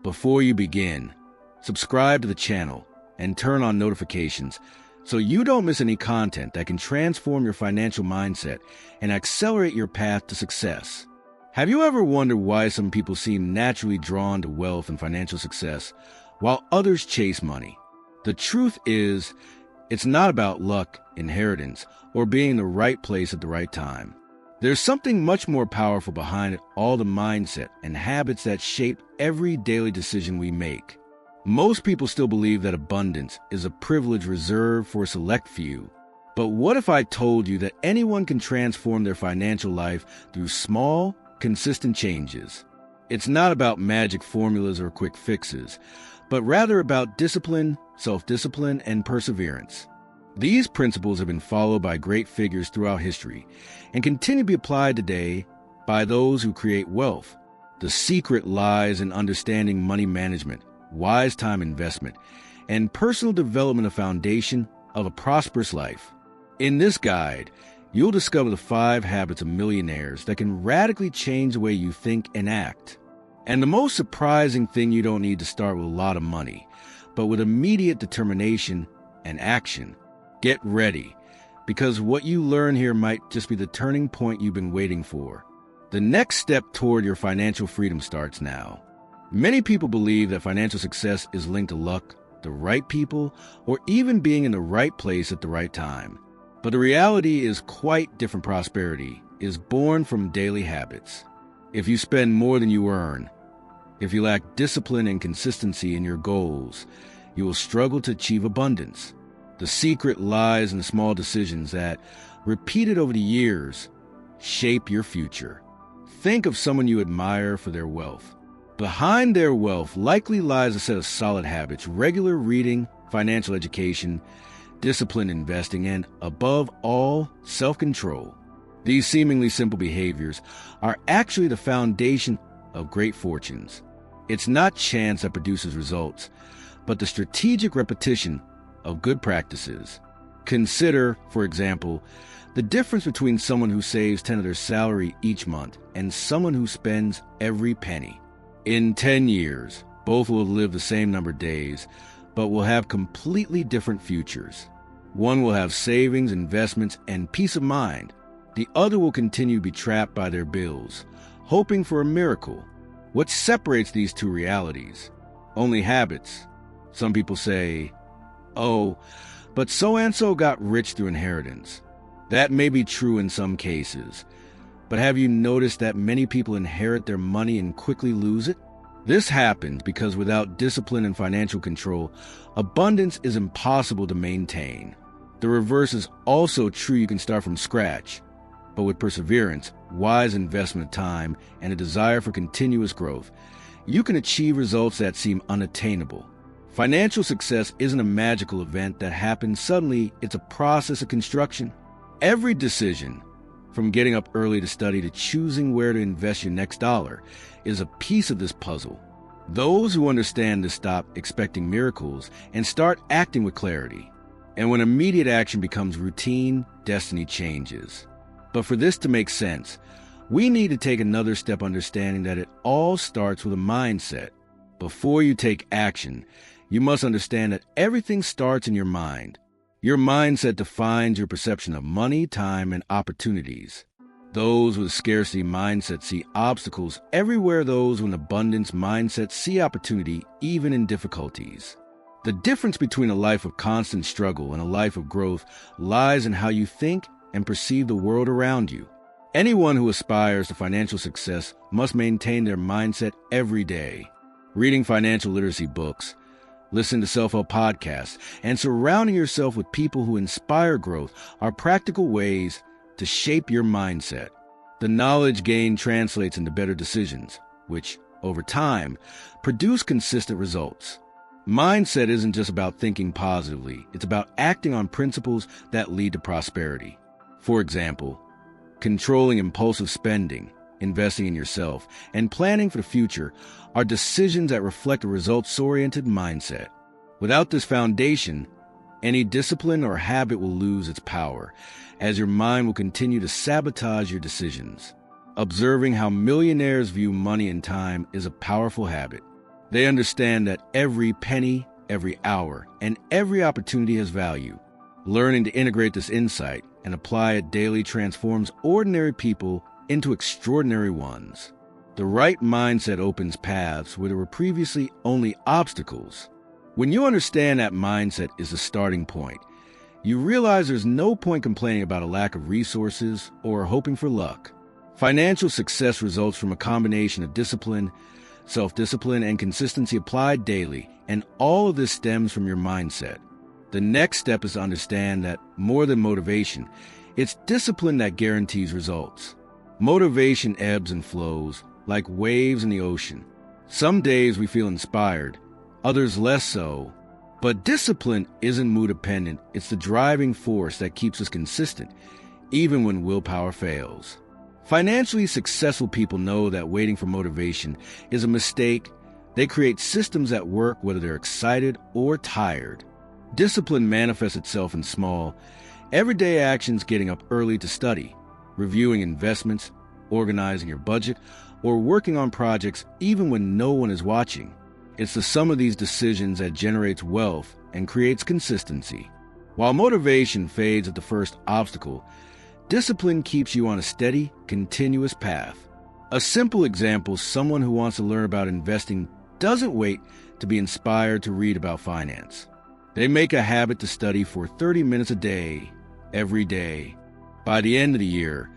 Before you begin, subscribe to the channel and turn on notifications so you don't miss any content that can transform your financial mindset and accelerate your path to success. Have you ever wondered why some people seem naturally drawn to wealth and financial success while others chase money? The truth is, it's not about luck, inheritance, or being in the right place at the right time. There's something much more powerful behind it all, the mindset and habits that shape every daily decision we make. Most people still believe that abundance is a privilege reserved for a select few. But what if I told you that anyone can transform their financial life through small, consistent changes? It's not about magic formulas or quick fixes, but rather about discipline, self-discipline, and perseverance. These principles have been followed by great figures throughout history and continue to be applied today by those who create wealth. The secret lies in understanding money management, wise time investment, and personal development, a foundation of a prosperous life. In this guide, you'll discover the 5 habits of millionaires that can radically change the way you think and act. And the most surprising thing, you don't need to start with a lot of money, but with immediate determination and action. Get ready, because what you learn here might just be the turning point you've been waiting for. The next step toward your financial freedom starts now. Many people believe that financial success is linked to luck, the right people, or even being in the right place at the right time. But the reality is quite different. Prosperity is born from daily habits. If you spend more than you earn, if you lack discipline and consistency in your goals, you will struggle to achieve abundance. The secret lies in the small decisions that, repeated over the years, shape your future. Think of someone you admire for their wealth. Behind their wealth likely lies a set of solid habits: regular reading, financial education, disciplined investing, and, above all, self-control. These seemingly simple behaviors are actually the foundation of great fortunes. It's not chance that produces results, but the strategic repetition of good practices. Consider, for example, the difference between someone who saves 10 of their salary each month and someone who spends every penny. In 10 years, both will live the same number of days, but will have completely different futures. One will have savings, investments, and peace of mind. The other will continue to be trapped by their bills, hoping for a miracle. What separates these two realities? Only habits. Some people say, "Oh, but so-and-so got rich through inheritance." That may be true in some cases, but have you noticed that many people inherit their money and quickly lose it? This happens because without discipline and financial control, abundance is impossible to maintain. The reverse is also true. You can start from scratch, but with perseverance, wise investment of time, and a desire for continuous growth, you can achieve results that seem unattainable. Financial success isn't a magical event that happens suddenly. It's a process of construction. Every decision, from getting up early to study to choosing where to invest your next dollar, is a piece of this puzzle. Those who understand this stop expecting miracles and start acting with clarity. And when immediate action becomes routine, destiny changes. But for this to make sense, we need to take another step, understanding that it all starts with a mindset. Before you take action, you must understand that everything starts in your mind. Your mindset defines your perception of money, time, and opportunities. Those with a scarcity mindset see obstacles everywhere. Those with an abundance mindset see opportunity even in difficulties. The difference between a life of constant struggle and a life of growth lies in how you think and perceive the world around you. Anyone who aspires to financial success must maintain their mindset every day. Reading financial literacy books, listen to self-help podcasts, and surrounding yourself with people who inspire growth are practical ways to shape your mindset. The knowledge gained translates into better decisions, which, over time, produce consistent results. Mindset isn't just about thinking positively. It's about acting on principles that lead to prosperity. For example, controlling impulsive spending, investing in yourself, and planning for the future are decisions that reflect a results-oriented mindset. Without this foundation, any discipline or habit will lose its power, as your mind will continue to sabotage your decisions. Observing how millionaires view money and time is a powerful habit. They understand that every penny, every hour, and every opportunity has value. Learning to integrate this insight and apply it daily transforms ordinary people into extraordinary ones. The right mindset opens paths where there were previously only obstacles. When you understand that mindset is the starting point, you realize there's no point complaining about a lack of resources or hoping for luck. Financial success results from a combination of discipline, self-discipline, and consistency applied daily, and all of this stems from your mindset. The next step is to understand that more than motivation, it's discipline that guarantees results. Motivation ebbs and flows like waves in the ocean. Some days we feel inspired, others less so. But discipline isn't mood-dependent. It's the driving force that keeps us consistent, even when willpower fails. Financially successful people know that waiting for motivation is a mistake. They create systems that work whether they're excited or tired. Discipline manifests itself in small, everyday actions: getting up early to study, reviewing investments, organizing your budget, or working on projects even when no one is watching. It's the sum of these decisions that generates wealth and creates consistency. While motivation fades at the first obstacle, discipline keeps you on a steady, continuous path. A simple example: someone who wants to learn about investing doesn't wait to be inspired to read about finance. They make a habit to study for 30 minutes a day, every day. By the end of the year,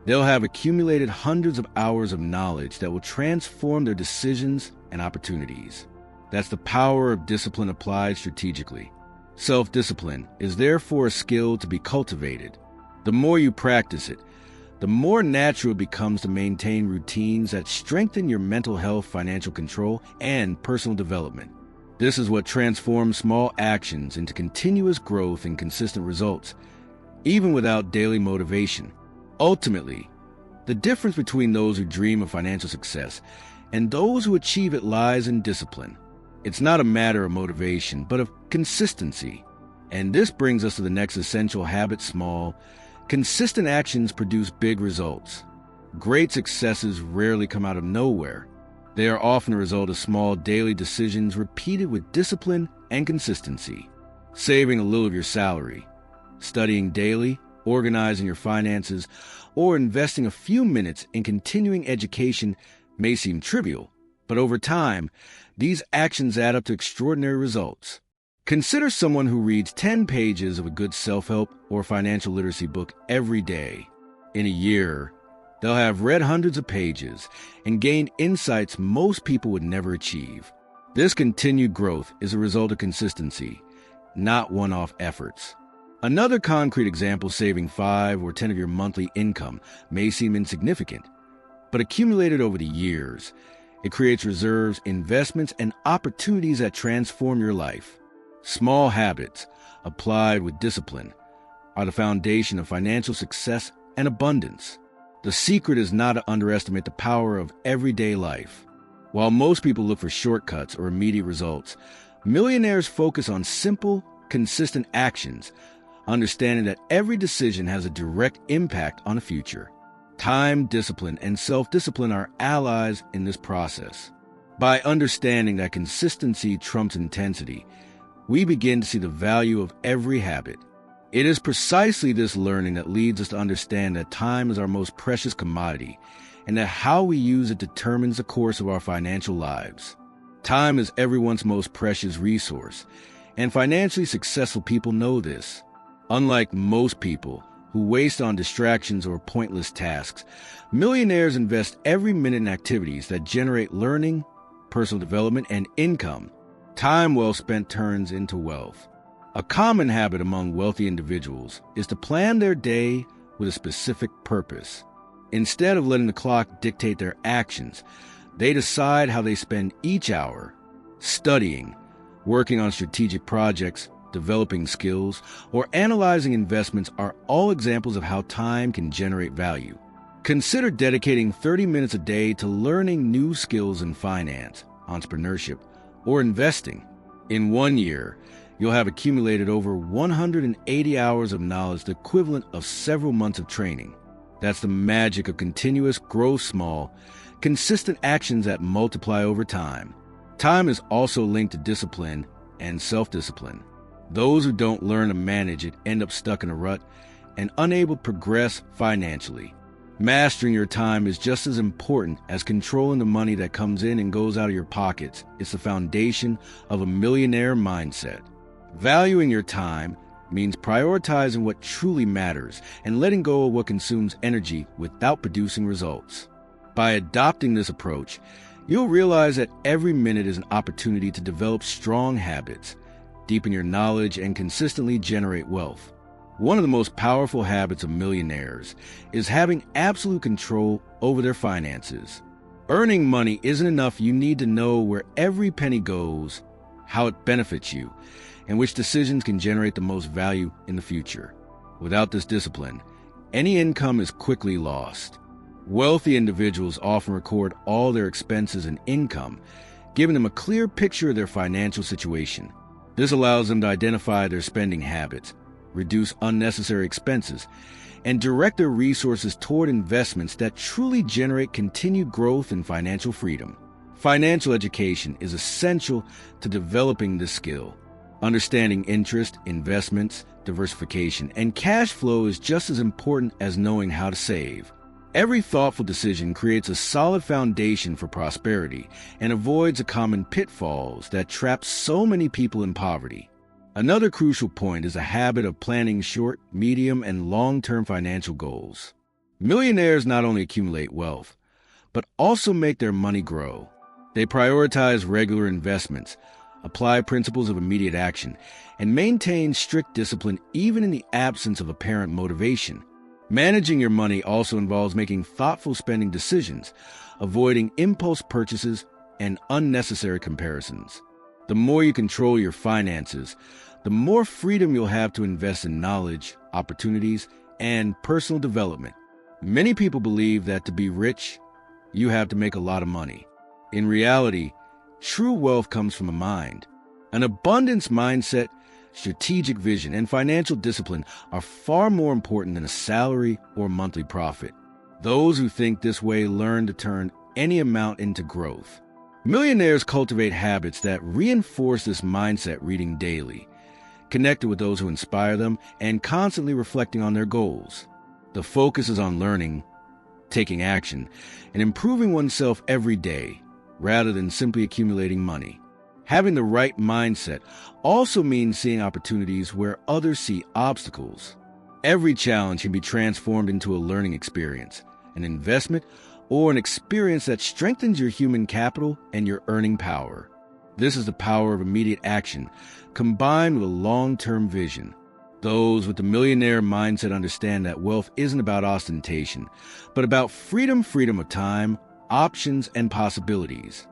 they'll have accumulated hundreds of hours of knowledge that will transform their decisions and opportunities. That's the power of discipline applied strategically. Self-discipline is therefore a skill to be cultivated. The more you practice it, the more natural it becomes to maintain routines that strengthen your mental health, financial control, and personal development. This is what transforms small actions into continuous growth and consistent results, even without daily motivation. Ultimately, the difference between those who dream of financial success and those who achieve it lies in discipline. It's not a matter of motivation, but of consistency. And this brings us to the next essential habit: small, consistent actions produce big results. Great successes rarely come out of nowhere. They are often a result of small daily decisions repeated with discipline and consistency. Saving a little of your salary, studying daily, organizing your finances, or investing a few minutes in continuing education may seem trivial, but over time, these actions add up to extraordinary results. Consider someone who reads 10 pages of a good self-help or financial literacy book every day. In a year, they'll have read hundreds of pages and gained insights most people would never achieve. This continued growth is a result of consistency, not one-off efforts. Another concrete example: saving 5 or 10 of your monthly income may seem insignificant, but accumulated over the years, it creates reserves, investments, and opportunities that transform your life. Small habits, applied with discipline, are the foundation of financial success and abundance. The secret is not to underestimate the power of everyday life. While most people look for shortcuts or immediate results, millionaires focus on simple, consistent actions, understanding that every decision has a direct impact on the future. Time, discipline, and self-discipline are allies in this process. By understanding that consistency trumps intensity, we begin to see the value of every habit. It is precisely this learning that leads us to understand that time is our most precious commodity, and that how we use it determines the course of our financial lives. Time is everyone's most precious resource, and financially successful people know this. Unlike most people who waste on distractions or pointless tasks, millionaires invest every minute in activities that generate learning, personal development, and income. Time well spent turns into wealth. A common habit among wealthy individuals is to plan their day with a specific purpose. Instead of letting the clock dictate their actions, they decide how they spend each hour. Studying, working on strategic projects, developing skills, or analyzing investments are all examples of how time can generate value. Consider dedicating 30 minutes a day to learning new skills in finance, entrepreneurship, or investing. In 1 year, you'll have accumulated over 180 hours of knowledge, the equivalent of several months of training. That's the magic of continuous growth, small, consistent actions that multiply over time. Time is also linked to discipline and self-discipline. Those who don't learn to manage it end up stuck in a rut and unable to progress financially. Mastering your time is just as important as controlling the money that comes in and goes out of your pockets. It's the foundation of a millionaire mindset. Valuing your time means prioritizing what truly matters and letting go of what consumes energy without producing results. By adopting this approach, you'll realize that every minute is an opportunity to develop strong habits, deepen your knowledge, and consistently generate wealth. One of the most powerful habits of millionaires is having absolute control over their finances. Earning money isn't enough. You need to know where every penny goes, how it benefits you, and which decisions can generate the most value in the future. Without this discipline, any income is quickly lost. Wealthy individuals often record all their expenses and income, giving them a clear picture of their financial situation. This allows them to identify their spending habits, reduce unnecessary expenses, and direct their resources toward investments that truly generate continued growth and financial freedom. Financial education is essential to developing this skill. Understanding interest, investments, diversification, and cash flow is just as important as knowing how to save. Every thoughtful decision creates a solid foundation for prosperity and avoids the common pitfalls that trap so many people in poverty. Another crucial point is a habit of planning short, medium, and long-term financial goals. Millionaires not only accumulate wealth, but also make their money grow. They prioritize regular investments, apply principles of immediate action, and maintain strict discipline even in the absence of apparent motivation. Managing your money also involves making thoughtful spending decisions, avoiding impulse purchases and unnecessary comparisons. The more you control your finances, the more freedom you'll have to invest in knowledge, opportunities, and personal development. Many people believe that to be rich, you have to make a lot of money. In reality, true wealth comes from a mind. An abundance mindset, strategic vision, and financial discipline are far more important than a salary or monthly profit. Those who think this way learn to turn any amount into growth. Millionaires cultivate habits that reinforce this mindset, reading daily, connected with those who inspire them, and constantly reflecting on their goals. The focus is on learning, taking action, and improving oneself every day, rather than simply accumulating money. Having the right mindset also means seeing opportunities where others see obstacles. Every challenge can be transformed into a learning experience, an investment, or an experience that strengthens your human capital and your earning power. This is the power of immediate action, combined with a long-term vision. Those with the millionaire mindset understand that wealth isn't about ostentation, but about freedom of time, options, and possibilities.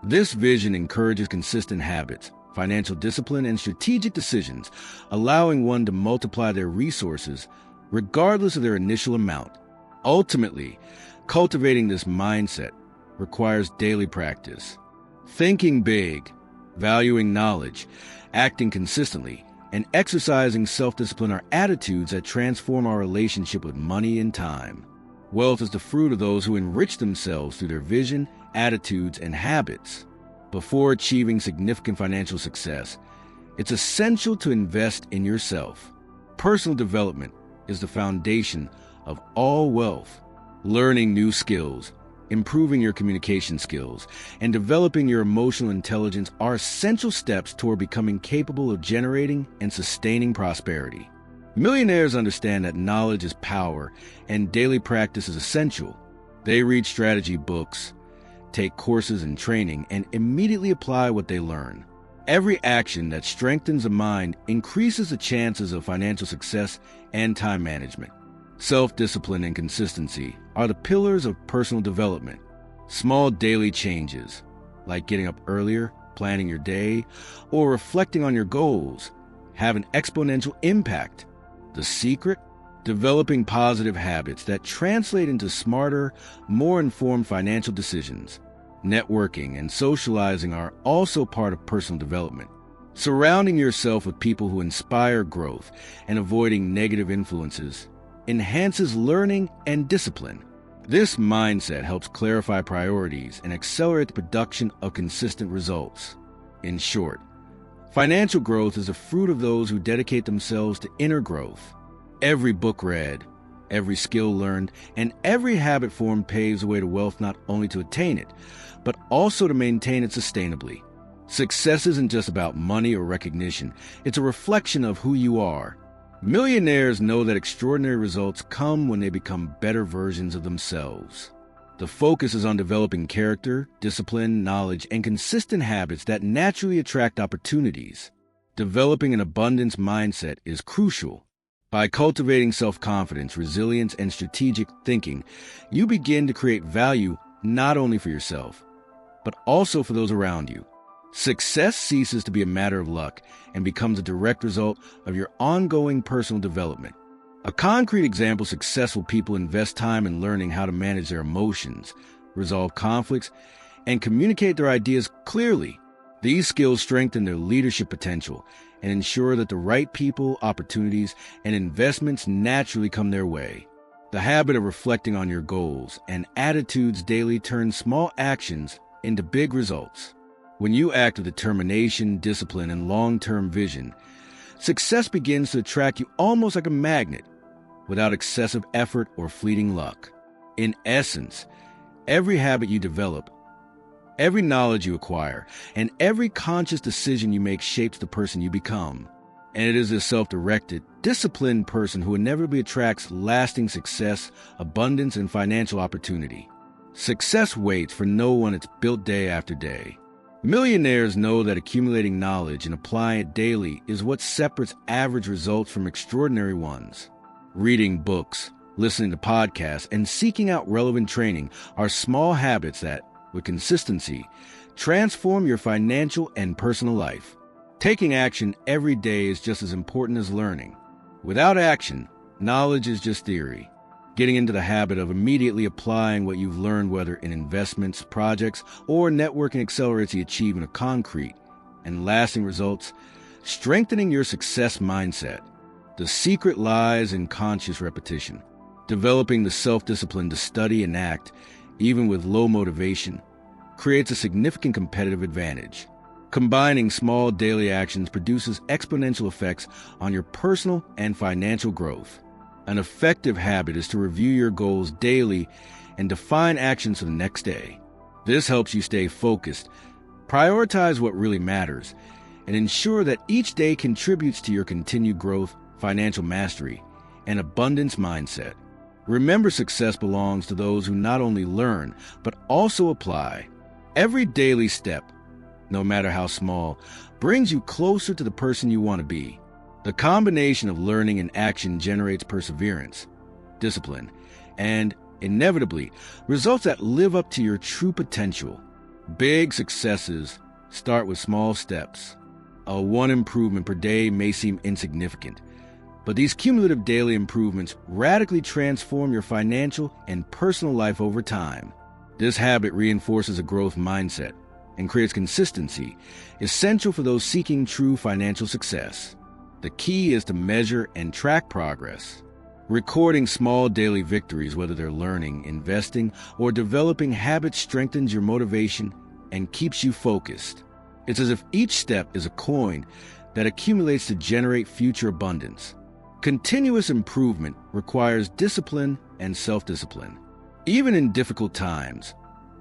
This vision encourages consistent habits, financial discipline, and strategic decisions, allowing one to multiply their resources regardless of their initial amount. Ultimately, cultivating this mindset requires daily practice. Thinking big, valuing knowledge, acting consistently, and exercising self-discipline are attitudes that transform our relationship with money and time. Wealth is the fruit of those who enrich themselves through their vision, attitudes, and habits. Before achieving significant financial success, it's essential to invest in yourself. Personal development is the foundation of all wealth. Learning new skills, improving your communication skills, and developing your emotional intelligence are essential steps toward becoming capable of generating and sustaining prosperity. Millionaires understand that knowledge is power and daily practice is essential. They read strategy books, take courses and training, and immediately apply what they learn. Every action that strengthens the mind increases the chances of financial success and time management. Self-discipline and consistency are the pillars of personal development. Small daily changes, like getting up earlier, planning your day, or reflecting on your goals, have an exponential impact. The secret? Developing positive habits that translate into smarter, more informed financial decisions. Networking and socializing are also part of personal development. Surrounding yourself with people who inspire growth and avoiding negative influences enhances learning and discipline. This mindset helps clarify priorities and accelerate the production of consistent results. In short, financial growth is the fruit of those who dedicate themselves to inner growth. Every book read, every skill learned, and every habit formed paves the way to wealth not only to attain it, but also to maintain it sustainably. Success isn't just about money or recognition. It's a reflection of who you are. Millionaires know that extraordinary results come when they become better versions of themselves. The focus is on developing character, discipline, knowledge, and consistent habits that naturally attract opportunities. Developing an abundance mindset is crucial. By cultivating self-confidence, resilience, and strategic thinking, you begin to create value not only for yourself, but also for those around you. Success ceases to be a matter of luck and becomes a direct result of your ongoing personal development. A concrete example: successful people invest time in learning how to manage their emotions, resolve conflicts, and communicate their ideas clearly. These skills strengthen their leadership potential and ensure that the right people, opportunities, and investments naturally come their way. The habit of reflecting on your goals and attitudes daily turns small actions into big results. When you act with determination, discipline, and long-term vision, success begins to attract you almost like a magnet, without excessive effort or fleeting luck. In essence, every habit you develop, every knowledge you acquire, and every conscious decision you make shapes the person you become. And it is this self-directed, disciplined person who inevitably attracts lasting success, abundance, and financial opportunity. Success waits for no one. It's built day after day. Millionaires know that accumulating knowledge and applying it daily is what separates average results from extraordinary ones. Reading books, listening to podcasts, and seeking out relevant training are small habits that, with consistency, transform your financial and personal life. Taking action every day is just as important as learning. Without action, knowledge is just theory. Getting into the habit of immediately applying what you've learned, whether in investments, projects, or networking, accelerates the achievement of concrete and lasting results, strengthening your success mindset. The secret lies in conscious repetition. Developing the self-discipline to study and act, even with low motivation, creates a significant competitive advantage. Combining small daily actions produces exponential effects on your personal and financial growth. An effective habit is to review your goals daily and define actions for the next day. This helps you stay focused, prioritize what really matters, and ensure that each day contributes to your continued growth, financial mastery, and abundance mindset. Remember, success belongs to those who not only learn, but also apply. Every daily step, no matter how small, brings you closer to the person you want to be. The combination of learning and action generates perseverance, discipline, and, inevitably, results that live up to your true potential. Big successes start with small steps. A one improvement per day may seem insignificant, but these cumulative daily improvements radically transform your financial and personal life over time. This habit reinforces a growth mindset and creates consistency, essential for those seeking true financial success. The key is to measure and track progress. Recording small daily victories, whether they're learning, investing, or developing habits, strengthens your motivation and keeps you focused. It's as if each step is a coin that accumulates to generate future abundance. Continuous improvement requires discipline and self-discipline. Even in difficult times,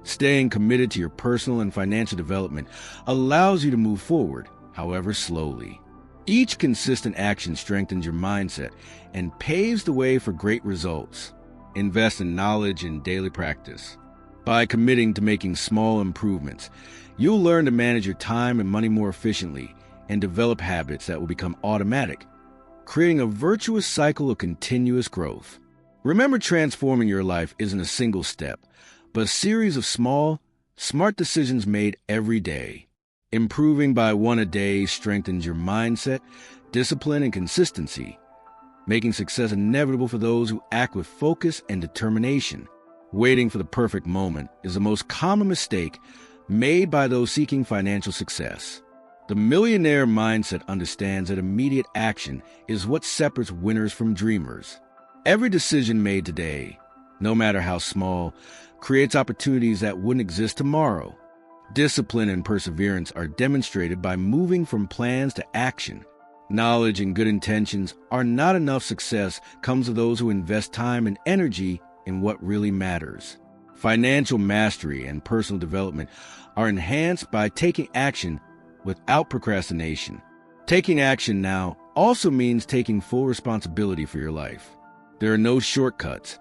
staying committed to your personal and financial development allows you to move forward, however slowly. Each consistent action strengthens your mindset and paves the way for great results. Invest in knowledge and daily practice. By committing to making small improvements, you'll learn to manage your time and money more efficiently and develop habits that will become automatic, creating a virtuous cycle of continuous growth. Remember, transforming your life isn't a single step, but a series of small, smart decisions made every day. Improving by one a day strengthens your mindset, discipline, and consistency, making success inevitable for those who act with focus and determination. Waiting for the perfect moment is the most common mistake made by those seeking financial success. The millionaire mindset understands that immediate action is what separates winners from dreamers. Every decision made today, no matter how small, creates opportunities that wouldn't exist tomorrow. Discipline and perseverance are demonstrated by moving from plans to action. Knowledge and good intentions are not enough. Success comes to those who invest time and energy in what really matters. Financial mastery and personal development are enhanced by taking action without procrastination. Taking action now also means taking full responsibility for your life. There are no shortcuts,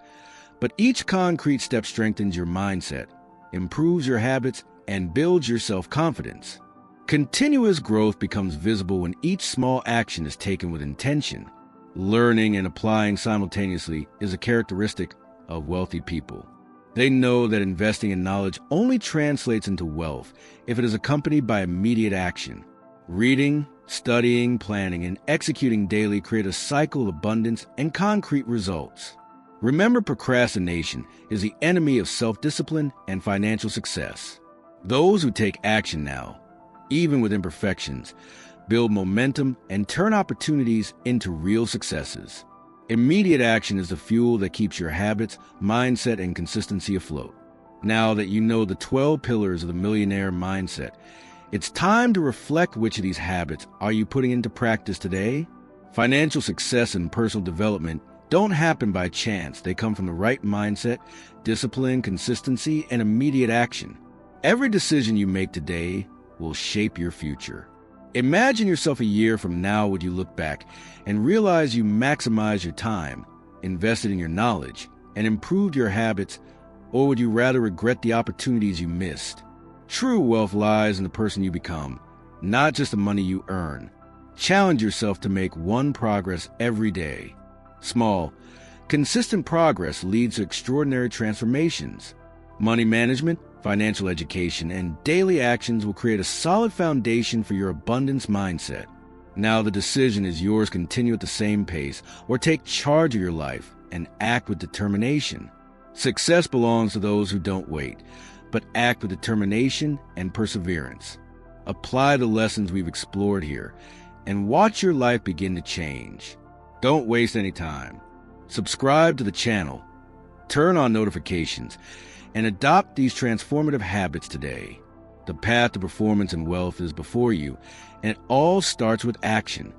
but each concrete step strengthens your mindset, improves your habits, and builds your self-confidence. Continuous growth becomes visible when each small action is taken with intention. Learning and applying simultaneously is a characteristic of wealthy people. They know that investing in knowledge only translates into wealth if it is accompanied by immediate action. Reading, studying, planning, and executing daily create a cycle of abundance and concrete results. Remember, procrastination is the enemy of self-discipline and financial success. Those who take action now, even with imperfections, build momentum and turn opportunities into real successes. Immediate action is the fuel that keeps your habits, mindset, and consistency afloat. Now that you know the 12 pillars of the millionaire mindset, it's time to reflect which of these habits are you putting into practice today. Financial success and personal development don't happen by chance. They come from the right mindset, discipline, consistency, and immediate action. Every decision you make today will shape your future. Imagine yourself a year from now. Would you look back and realize you maximized your time, invested in your knowledge, and improved your habits, or would you rather regret the opportunities you missed? True wealth lies in the person you become, not just the money you earn. Challenge yourself to make one progress every day. Small, consistent progress leads to extraordinary transformations. Money management, financial education, and daily actions will create a solid foundation for your abundance mindset. Now the decision is yours. Continue at the same pace or take charge of your life and act with determination. Success belongs to those who don't wait, but act with determination and perseverance. Apply the lessons we've explored here and watch your life begin to change. Don't waste any time. Subscribe to the channel, turn on notifications, and adopt these transformative habits today. The path to performance and wealth is before you, and it all starts with action.